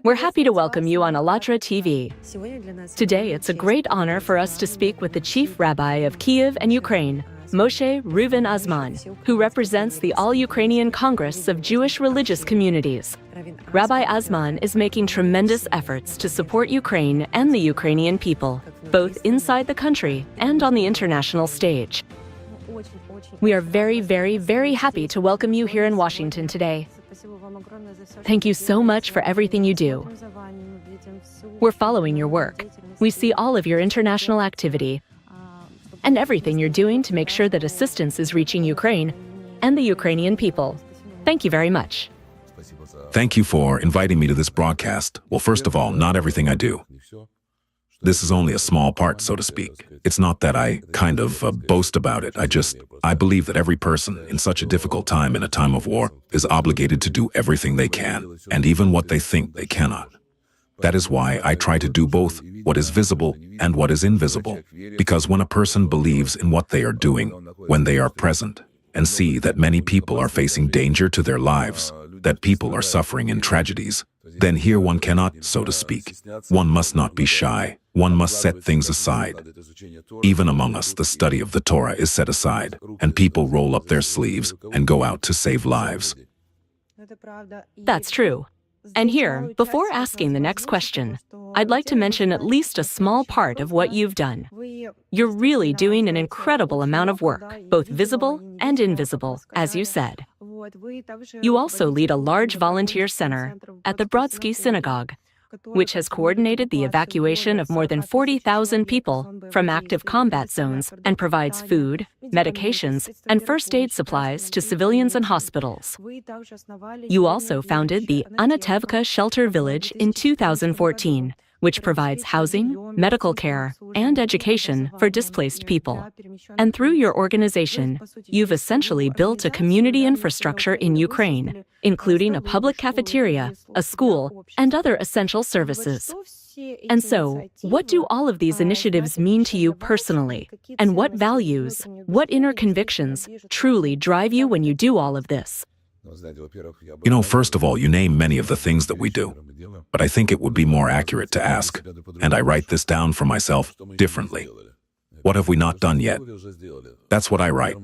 We're happy to welcome you on ALLATRA TV. Today, it's a great honor for us to speak with the Chief Rabbi of Kyiv and Ukraine, Moshe Reuven Azman, who represents the All-Ukrainian Congress of Jewish Religious Communities. Rabbi Azman is making tremendous efforts to support Ukraine and the Ukrainian people, both inside the country and on the international stage. We are very, very, very happy to welcome you here in Washington today. Thank you so much for everything you do. We're following your work. We see all of your international activity and everything you're doing to make sure that assistance is reaching Ukraine and the Ukrainian people. Thank you very much. Thank you for inviting me to this broadcast. Well, first of all, not everything I do. This is only a small part, so to speak. It's not that I kind of boast about it. I believe that every person in such a difficult time, in a time of war, is obligated to do everything they can, and even what they think they cannot. That is why I try to do both what is visible and what is invisible. Because when a person believes in what they are doing, when they are present, and see that many people are facing danger to their lives, that people are suffering in tragedies, then here one cannot, so to speak. One must not be shy. One must set things aside. Even among us, the study of the Torah is set aside, and people roll up their sleeves and go out to save lives. That's true. And here, before asking the next question, I'd like to mention at least a small part of what you've done. You're really doing an incredible amount of work, both visible and invisible, as you said. You also lead a large volunteer center at the Brodsky Synagogue, which has coordinated the evacuation of more than 40,000 people from active combat zones and provides food, medications, and first aid supplies to civilians and hospitals. You also founded the Anatevka shelter village in 2014, which provides housing, medical care, and education for displaced people. And through your organization, you've essentially built a community infrastructure in Ukraine, including a public cafeteria, a school, and other essential services. And so, what do all of these initiatives mean to you personally? And what values, what inner convictions truly drive you when you do all of this? You know, first of all, you name many of the things that we do, but I think it would be more accurate to ask, and I write this down for myself differently. What have we not done yet? That's what I write.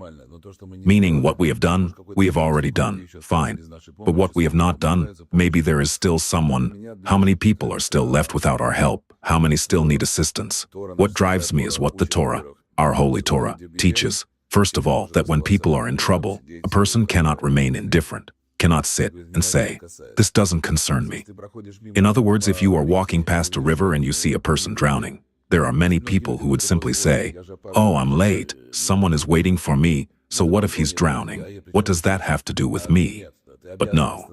Meaning what we have done, we have already done, fine. But what we have not done, maybe there is still someone. How many people are still left without our help? How many still need assistance? What drives me is what the Torah, our holy Torah, teaches. First of all, that when people are in trouble, a person cannot remain indifferent, cannot sit and say, "This doesn't concern me." In other words, if you are walking past a river and you see a person drowning, there are many people who would simply say, "Oh, I'm late, someone is waiting for me, so what if he's drowning? What does that have to do with me?" But no,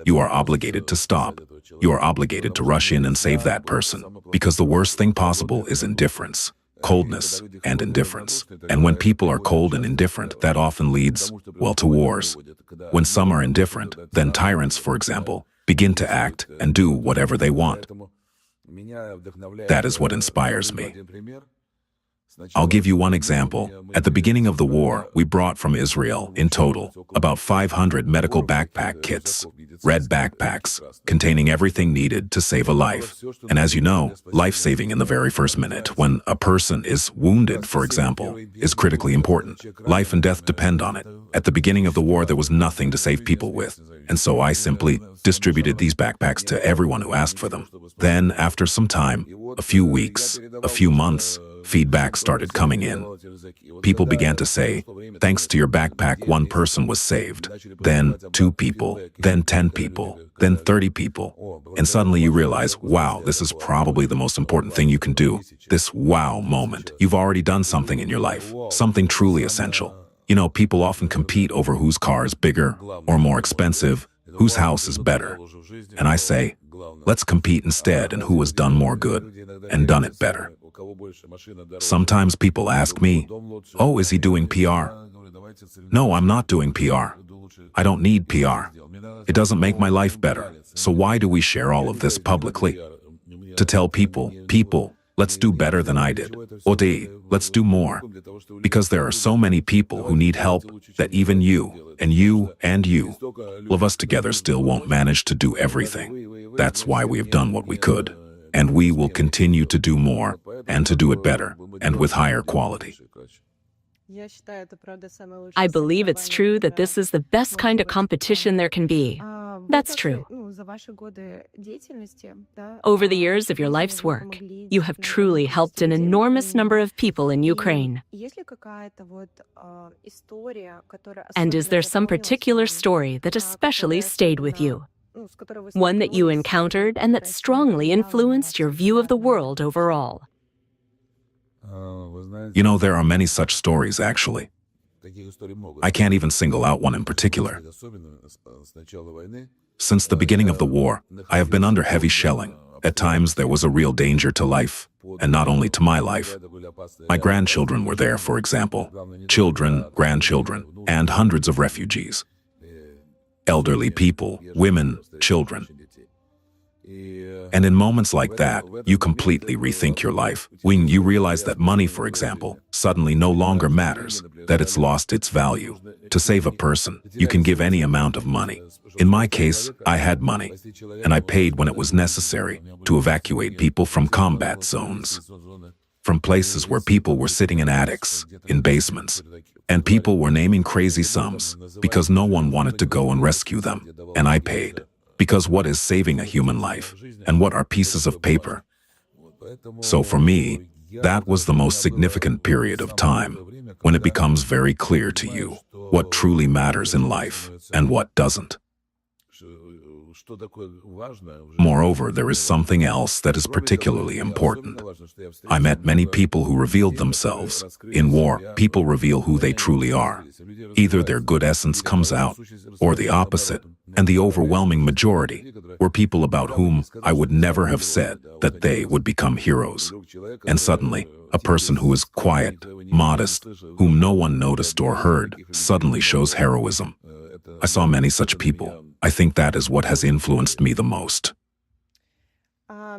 you are obligated to stop. You are obligated to rush in and save that person, because the worst thing possible is indifference. Coldness and indifference. And when people are cold and indifferent, that often leads, well, to wars. When some are indifferent, then tyrants, for example, begin to act and do whatever they want. That is what inspires me. I'll give you one example. At the beginning of the war, we brought from Israel, in total, about 500 medical backpack kits, red backpacks, containing everything needed to save a life. And as you know, life-saving in the very first minute, when a person is wounded, for example, is critically important. Life and death depend on it. At the beginning of the war, there was nothing to save people with. And so I simply distributed these backpacks to everyone who asked for them. Then, after some time, a few weeks, a few months, feedback started coming in. People began to say, "Thanks to your backpack, one person was saved." Then 2 people, then 10 people, then 30 people. And suddenly you realize, wow, this is probably the most important thing you can do. This wow moment. You've already done something in your life, something truly essential. You know, people often compete over whose car is bigger or more expensive, whose house is better. And I say, let's compete instead in who has done more good and done it better. Sometimes people ask me, "Oh, is he doing PR?" No, I'm not doing PR. I don't need PR. It doesn't make my life better. So why do we share all of this publicly? To tell people, let's do better than I did. Odi, let's do more. Because there are so many people who need help that even you, And you, all of us together still won't manage to do everything. That's why we have done what we could. And we will continue to do more, and to do it better, and with higher quality. I believe it's true that this is the best kind of competition there can be. That's true. Over the years of your life's work, you have truly helped an enormous number of people in Ukraine. And is there some particular story that especially stayed with you? One that you encountered and that strongly influenced your view of the world overall? You know, there are many such stories, actually. I can't even single out one in particular. Since the beginning of the war, I have been under heavy shelling. At times, there was a real danger to life, and not only to my life. My grandchildren were there, for example. Children, grandchildren, and hundreds of refugees. Elderly people, women, children. And in moments like that, you completely rethink your life. When you realize that money, for example, suddenly no longer matters, that it's lost its value. To save a person, you can give any amount of money. In my case, I had money, and I paid when it was necessary to evacuate people from combat zones, from places where people were sitting in attics, in basements, and people were naming crazy sums because no one wanted to go and rescue them, and I paid. Because what is saving a human life, and what are pieces of paper? So for me, that was the most significant period of time, when it becomes very clear to you what truly matters in life and what doesn't. Moreover, there is something else that is particularly important. I met many people who revealed themselves. In war, people reveal who they truly are. Either their good essence comes out, or the opposite, and the overwhelming majority were people about whom I would never have said that they would become heroes. And suddenly, a person who is quiet, modest, whom no one noticed or heard, suddenly shows heroism. I saw many such people. I think that is what has influenced me the most.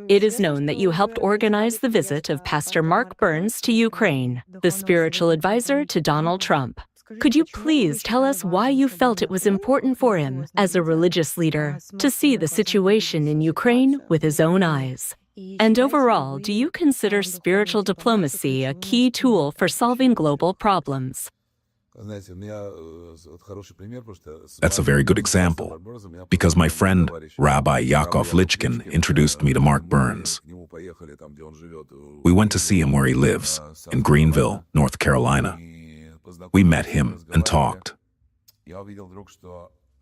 It is known that you helped organize the visit of Pastor Mark Burns to Ukraine, the spiritual advisor to Donald Trump. Could you please tell us why you felt it was important for him, as a religious leader, to see the situation in Ukraine with his own eyes? And overall, do you consider spiritual diplomacy a key tool for solving global problems? That's a very good example, because my friend, Rabbi Yaakov Lichkin, introduced me to Mark Burns. We went to see him where he lives, in Greenville, North Carolina. We met him and talked.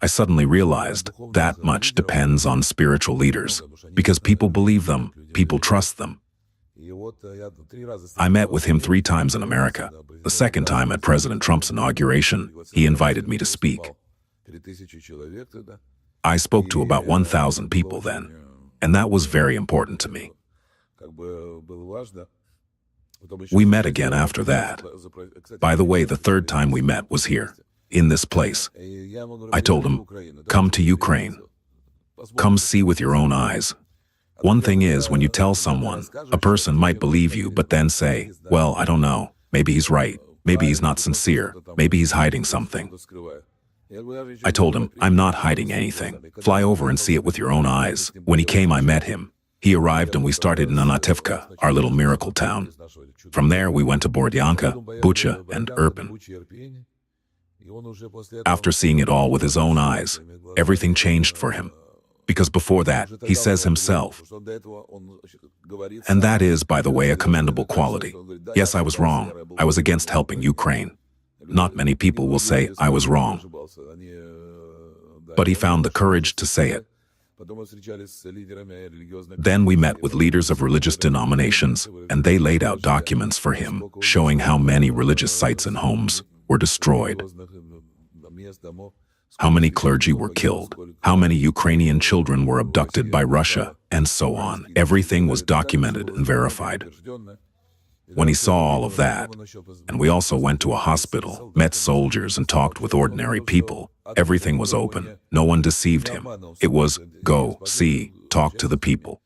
I suddenly realized that much depends on spiritual leaders, because people believe them, people trust them. I met with him 3 times in America. The second time at President Trump's inauguration, he invited me to speak. I spoke to about 1,000 people then, and that was very important to me. We met again after that. By the way, the third time we met was here, in this place. I told him, come to Ukraine. Come see with your own eyes. One thing is, when you tell someone, a person might believe you, but then say, well, I don't know, maybe he's right, maybe he's not sincere, maybe he's hiding something. I told him, I'm not hiding anything. Fly over and see it with your own eyes. When he came, I met him. He arrived and we started in Anatevka, our little miracle town. From there, we went to Bordyanka, Bucha, and Irpin. After seeing it all with his own eyes, everything changed for him. Because before that, he says himself. And that is, by the way, a commendable quality. Yes, I was wrong. I was against helping Ukraine. Not many people will say I was wrong. But he found the courage to say it. Then we met with leaders of religious denominations, and they laid out documents for him, showing how many religious sites and homes were destroyed, how many clergy were killed, how many Ukrainian children were abducted by Russia, and so on. Everything was documented and verified. When he saw all of that, and we also went to a hospital, met soldiers and talked with ordinary people, everything was open. No one deceived him. It was, go, see, talk to the people.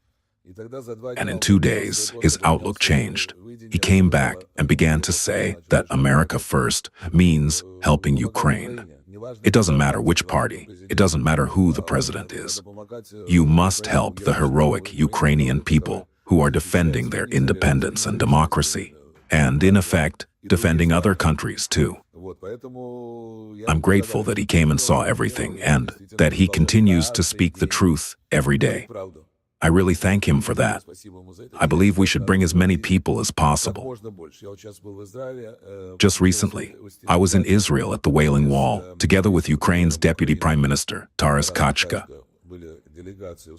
And in 2 days, his outlook changed. He came back and began to say that America first means helping Ukraine. It doesn't matter which party. It doesn't matter who the president is. You must help the heroic Ukrainian people who are defending their independence and democracy, and, in effect, defending other countries too. I'm grateful that he came and saw everything and that he continues to speak the truth every day. I really thank him for that. I believe we should bring as many people as possible. Just recently, I was in Israel at the Wailing Wall, together with Ukraine's Deputy Prime Minister, Taras Kachka.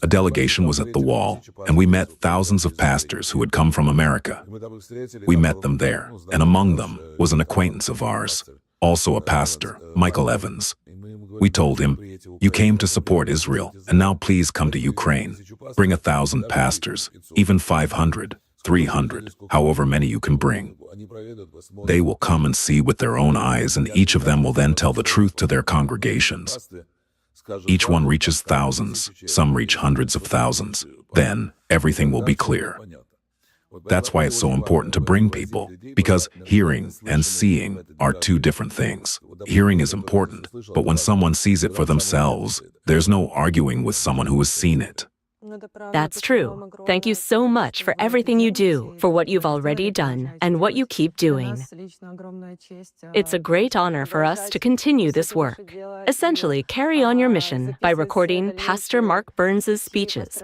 A delegation was at the wall, and we met thousands of pastors who had come from America. We met them there, and among them was an acquaintance of ours, also a pastor, Michael Evans. We told him, "You came to support Israel, and now please come to Ukraine. Bring 1,000 pastors, even 500, 300, however many you can bring. They will come and see with their own eyes, and each of them will then tell the truth to their congregations. Each one reaches thousands, some reach hundreds of thousands. Then everything will be clear." That's why it's so important to bring people, because hearing and seeing are two different things. Hearing is important, but when someone sees it for themselves, there's no arguing with someone who has seen it. That's true. Thank you so much for everything you do, for what you've already done, and what you keep doing. It's a great honor for us to continue this work. Essentially, carry on your mission by recording Pastor Mark Burns' speeches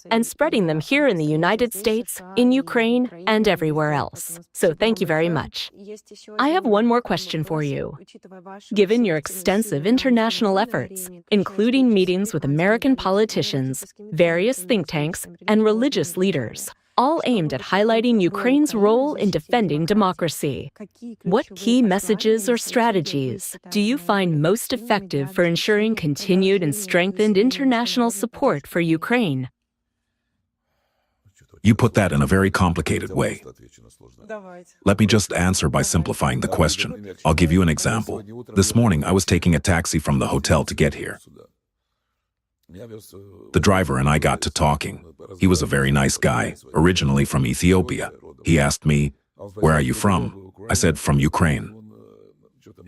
and spreading them here in the United States, in Ukraine, and everywhere else. So thank you very much. I have one more question for you. Given your extensive international efforts, including meetings with American politicians, various think tanks, and religious leaders, all aimed at highlighting Ukraine's role in defending democracy, what key messages or strategies do you find most effective for ensuring continued and strengthened international support for Ukraine? You put that in a very complicated way. Let me just answer by simplifying the question. I'll give you an example. This morning, I was taking a taxi from the hotel to get here. The driver and I got to talking. He was a very nice guy, originally from Ethiopia. He asked me, "Where are you from?" I said, "From Ukraine."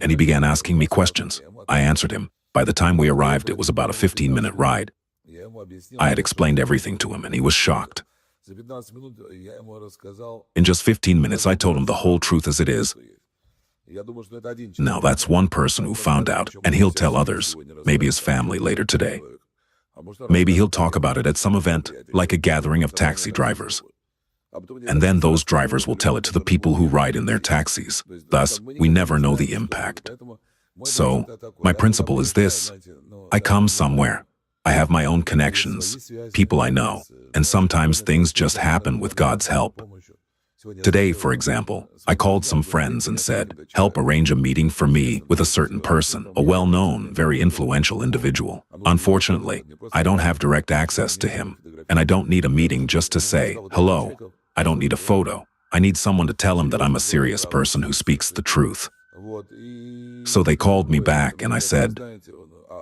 And he began asking me questions. I answered him. By the time we arrived, it was about a 15-minute ride. I had explained everything to him, and he was shocked. In just 15 minutes, I told him the whole truth as it is. Now that's one person who found out, and he'll tell others, maybe his family later today. Maybe he'll talk about it at some event, like a gathering of taxi drivers. And then those drivers will tell it to the people who ride in their taxis. Thus, we never know the impact. So, my principle is this. I come somewhere. I have my own connections, people I know, and sometimes things just happen with God's help. Today, for example, I called some friends and said, "Help arrange a meeting for me with a certain person, a well-known, very influential individual." Unfortunately, I don't have direct access to him, and I don't need a meeting just to say, "Hello." I don't need a photo. I need someone to tell him that I'm a serious person who speaks the truth. So they called me back and I said,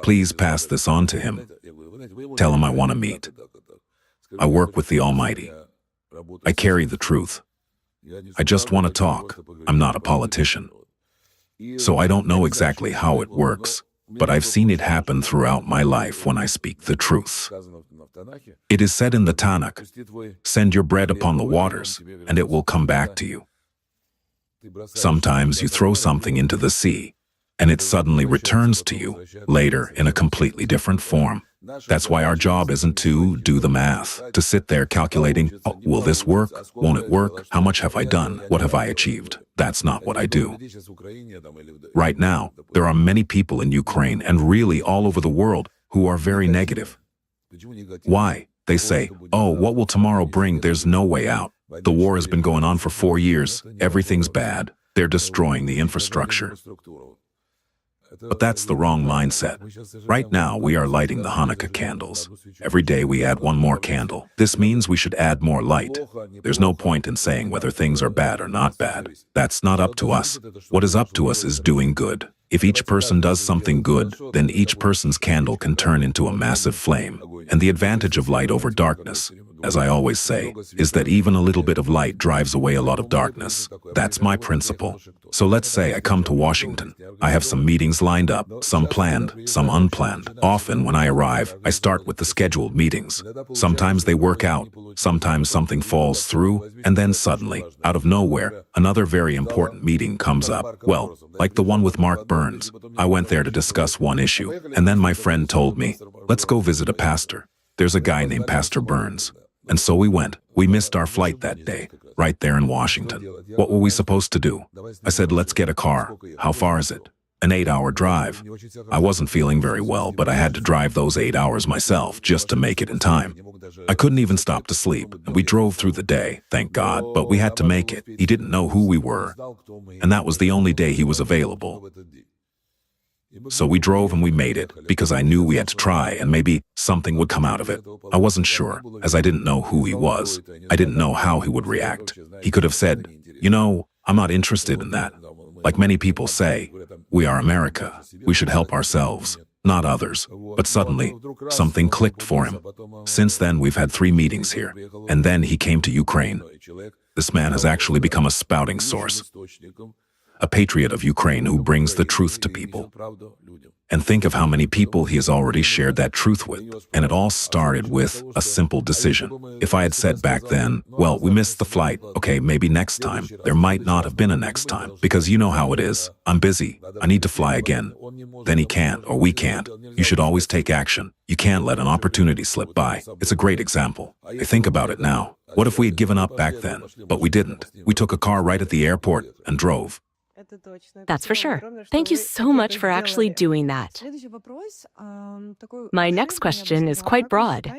"Please pass this on to him. Tell him I want to meet. I work with the Almighty. I carry the truth. I just want to talk. I'm not a politician. So I don't know exactly how it works, but I've seen it happen throughout my life when I speak the truth. It is said in the Tanakh, 'Send your bread upon the waters, and it will come back to you.' Sometimes you throw something into the sea, and it suddenly returns to you, later in a completely different form. That's why our job isn't to do the math, to sit there calculating, oh, will this work? Won't it work? How much have I done? What have I achieved? That's not what I do. Right now, there are many people in Ukraine and really all over the world who are very negative. Why? They say, oh, what will tomorrow bring? There's no way out. The war has been going on for 4 years. Everything's bad. They're destroying the infrastructure. But that's the wrong mindset. Right now, we are lighting the Hanukkah candles. Every day we add one more candle. This means we should add more light. There's no point in saying whether things are bad or not bad. That's not up to us. What is up to us is doing good. If each person does something good, then each person's candle can turn into a massive flame. And the advantage of light over darkness, as I always say, is that even a little bit of light drives away a lot of darkness. That's my principle. So let's say I come to Washington. I have some meetings lined up, some planned, some unplanned. Often when I arrive, I start with the scheduled meetings. Sometimes they work out, sometimes something falls through, and then suddenly, out of nowhere, another very important meeting comes up. Well, like the one with Mark Burns. I went there to discuss one issue, and then my friend told me, let's go visit a pastor. There's a guy named Pastor Burns. And so we went. We missed our flight that day, right there in Washington. What were we supposed to do? I said, let's get a car. How far is it? An 8-hour drive. I wasn't feeling very well, but I had to drive those 8 hours myself just to make it in time. I couldn't even stop to sleep, and we drove through the day, thank God, but we had to make it. He didn't know who we were, and that was the only day he was available. So we drove and we made it, because I knew we had to try and maybe something would come out of it. I wasn't sure, as I didn't know who he was. I didn't know how he would react. He could have said, you know, I'm not interested in that. Like many people say, we are America. We should help ourselves, not others. But suddenly, something clicked for him. Since then, we've had 3 meetings here. And then he came to Ukraine. This man has actually become a spouting source. A patriot of Ukraine who brings the truth to people. And think of how many people he has already shared that truth with. And it all started with a simple decision. If I had said back then, well, we missed the flight, okay, maybe next time, there might not have been a next time, because you know how it is. I'm busy. I need to fly again. Then he can't, or we can't. You should always take action. You can't let an opportunity slip by. It's a great example. I think about it now. What if we had given up back then? But we didn't. We took a car right at the airport and drove. That's for sure. Thank you so much for actually doing that. My next question is quite broad.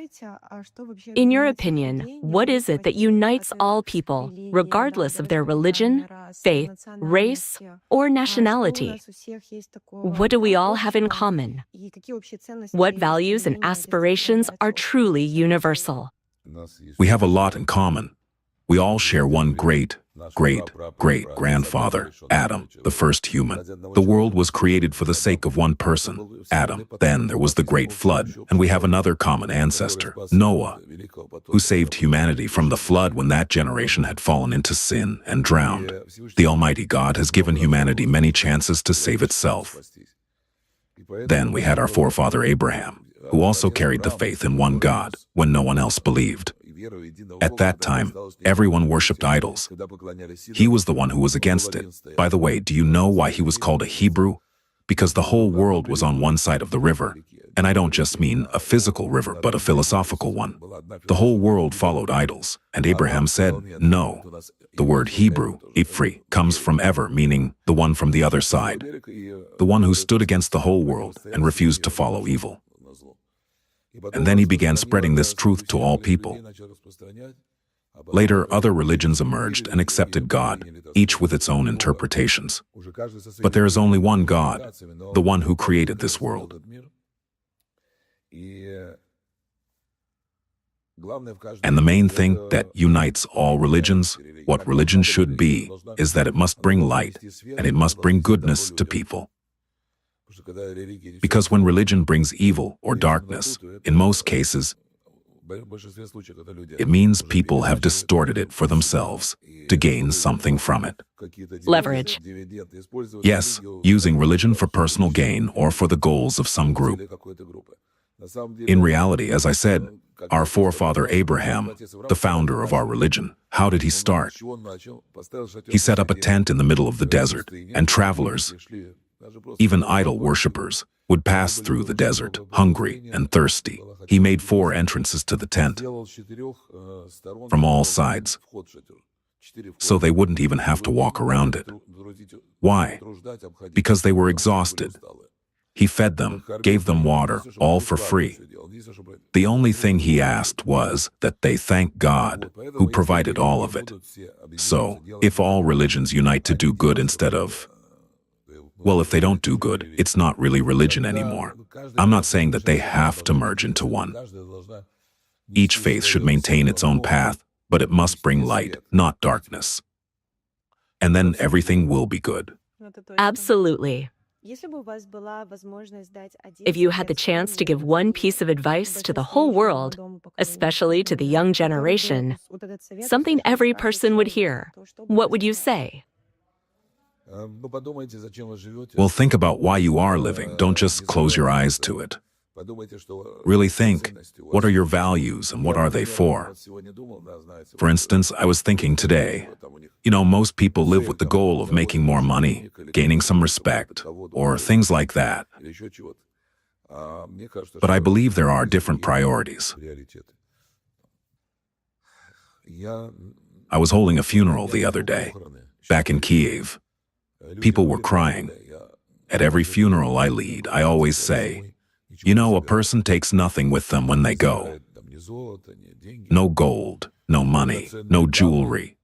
In your opinion, what is it that unites all people, regardless of their religion, faith, race, or nationality? What do we all have in common? What values and aspirations are truly universal? We have a lot in common. We all share one great-great-great-grandfather, Adam, the first human. The world was created for the sake of one person, Adam. Then there was the Great Flood, and we have another common ancestor, Noah, who saved humanity from the flood when that generation had fallen into sin and drowned. The Almighty God has given humanity many chances to save itself. Then we had our forefather Abraham, who also carried the faith in one God when no one else believed. At that time, everyone worshipped idols. He was the one who was against it. By the way, do you know why he was called a Hebrew? Because the whole world was on one side of the river. And I don't just mean a physical river, but a philosophical one. The whole world followed idols. And Abraham said, no. The word Hebrew, Ipri, comes from ever, meaning the one from the other side. The one who stood against the whole world and refused to follow evil. And then he began spreading this truth to all people. Later, other religions emerged and accepted God, each with its own interpretations. But there is only one God, the one who created this world. And the main thing that unites all religions, what religion should be, is that it must bring light, and it must bring goodness to people. Because when religion brings evil or darkness, in most cases, it means people have distorted it for themselves to gain something from it. Leverage. Yes, using religion for personal gain or for the goals of some group. In reality, as I said, our forefather Abraham, the founder of our religion, how did he start? He set up a tent in the middle of the desert, and travelers, even idol worshippers, would pass through the desert, hungry and thirsty. He made 4 entrances to the tent from all sides, so they wouldn't even have to walk around it. Why? Because they were exhausted. He fed them, gave them water, all for free. The only thing he asked was that they thank God, who provided all of it. So, if all religions unite to do good instead of, well, if they don't do good, it's not really religion anymore. I'm not saying that they have to merge into one. Each faith should maintain its own path, but it must bring light, not darkness. And then everything will be good. Absolutely. If you had the chance to give one piece of advice to the whole world, especially to the young generation, something every person would hear, what would you say? Well, think about why you are living. Don't just close your eyes to it. Really think, what are your values and what are they for? For instance, I was thinking today, most people live with the goal of making more money, gaining some respect, or things like that. But I believe there are different priorities. I was holding a funeral the other day, back in Kyiv. People were crying. At every funeral I lead, I always say, a person takes nothing with them when they go. No gold, no money, no jewelry,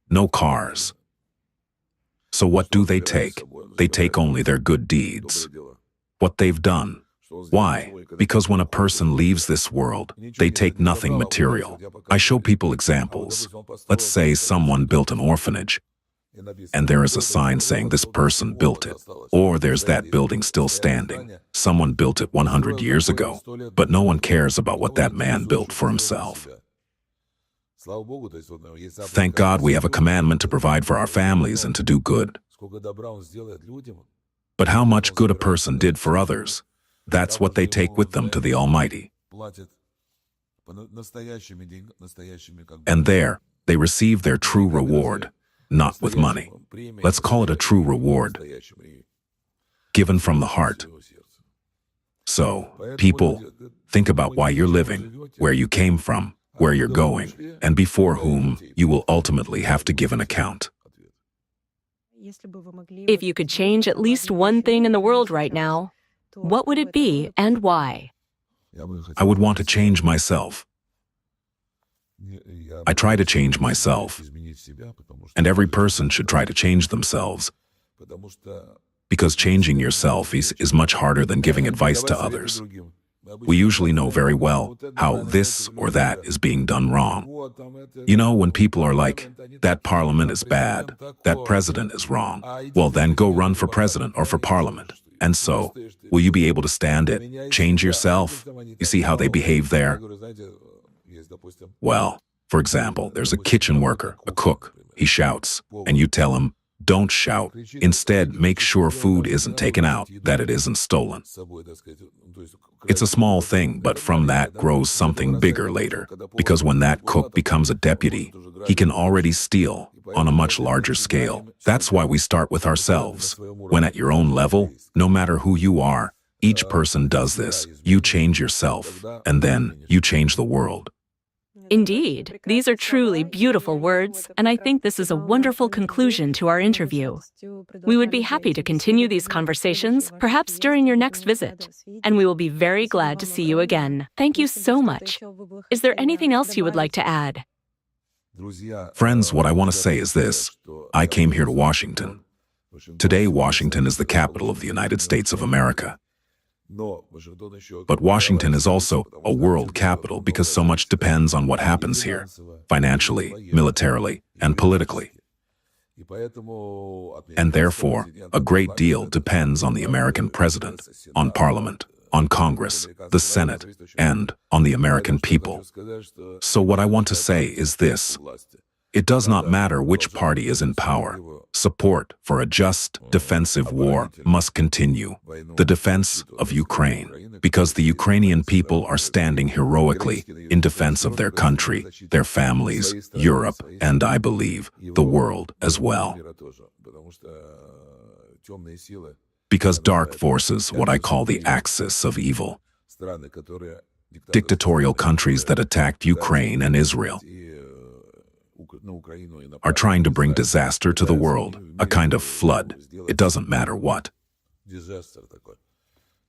no cars. So what do they take? They take only their good deeds, what they've done. Why? Because when a person leaves this world, they take nothing material. I show people examples. Let's say someone built an orphanage, and there is a sign saying this person built it. Or there's that building still standing. Someone built it 100 years ago, but no one cares about what that man built for himself. Thank God we have a commandment to provide for our families and to do good. But how much good a person did for others, that's what they take with them to the Almighty. And there, they receive their true reward. Not with money. Let's call it a true reward, given from the heart. So, people, think about why you're living, where you came from, where you're going, and before whom you will ultimately have to give an account. If you could change at least one thing in the world right now, what would it be and why? I would want to change myself. I try to change myself, and every person should try to change themselves, because changing yourself is much harder than giving advice to others. We usually know very well how this or that is being done wrong. When people are like, that parliament is bad, that president is wrong, well then go run for president or for parliament. And so, will you be able to stand it? Change yourself? You see how they behave there? Well, for example, there's a kitchen worker, a cook. He shouts, and you tell him, don't shout. Instead, make sure food isn't taken out, that it isn't stolen. It's a small thing, but from that grows something bigger later, because when that cook becomes a deputy, he can already steal on a much larger scale. That's why we start with ourselves. When at your own level, no matter who you are, each person does this. You change yourself, and then you change the world. Indeed, these are truly beautiful words, and I think this is a wonderful conclusion to our interview. We would be happy to continue these conversations, perhaps during your next visit, and we will be very glad to see you again. Thank you so much. Is there anything else you would like to add? Friends, what I want to say is this. I came here to Washington. Today, Washington is the capital of the United States of America. But Washington is also a world capital because so much depends on what happens here, financially, militarily, and politically. And therefore, a great deal depends on the American president, on Parliament, on Congress, the Senate, and on the American people. So what I want to say is this. It does not matter which party is in power. Support for a just, defensive war must continue. The defense of Ukraine, because the Ukrainian people are standing heroically in defense of their country, their families, Europe, and I believe, the world as well. Because dark forces, what I call the axis of evil, dictatorial countries that attacked Ukraine and Israel, are trying to bring disaster to the world, a kind of flood. It doesn't matter what.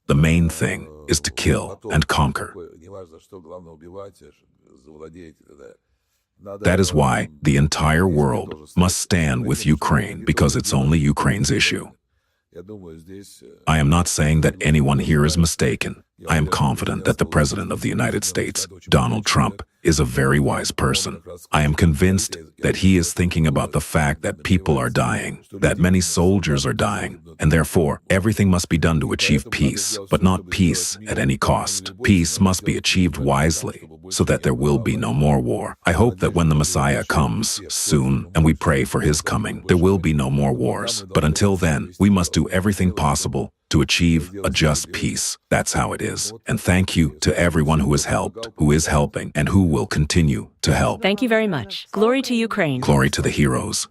The main thing is to kill and conquer. That is why the entire world must stand with Ukraine, because it's only Ukraine's issue. I am not saying that anyone here is mistaken. I am confident that the President of the United States, Donald Trump, is a very wise person. I am convinced that he is thinking about the fact that people are dying, that many soldiers are dying, and therefore everything must be done to achieve peace, but not peace at any cost. Peace must be achieved wisely, so that there will be no more war. I hope that when the Messiah comes soon, and we pray for his coming, there will be no more wars. But until then, we must do everything possible to achieve a just peace. That's how it is. And thank you to everyone who has helped, who is helping, and who will continue to help. Thank you very much. Glory to Ukraine. Glory to the heroes.